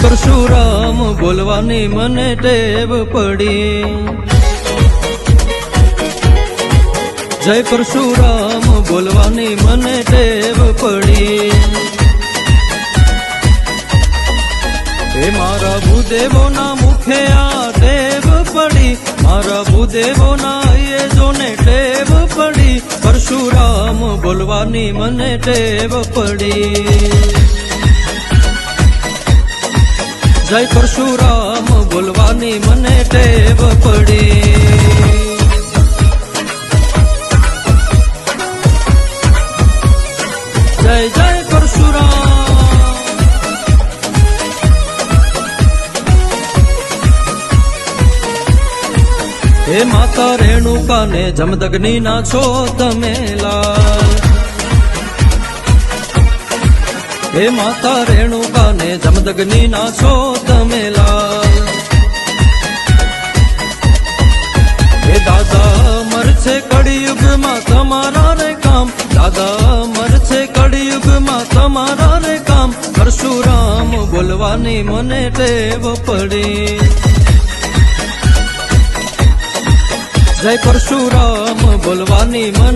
પરશુરામ બોલવાની મને ટેવ પડી, જય પરશુરામ બોલવાની મને ટેવ પડી. હે મારા ભૂદેવોના મુખે આ ટેવ પડી, મારા ભૂદેવોના એ જોને ટેવ પડી. પરશુરામ બોલવાની મને ટેવ પડી, જય પરશુરામ બોલવાની મને ટેવ પડી. જય જય પરશુરામ. હે માતા રેણુકા ને જમદગ્નિ ના છો તમે લાલ, હે માતા રેણુકા ને જમદગ્નિ ના છો તમે લાલ. હે દાદા મરશે કળિયુગમાં તમારા રે કામ, દાદા મરશે કળિયુગમાં તમારા રે કામ. પરશુરામ બોલવાની મને ટેવ પડી, જય પરશુરામ બોલવાની મને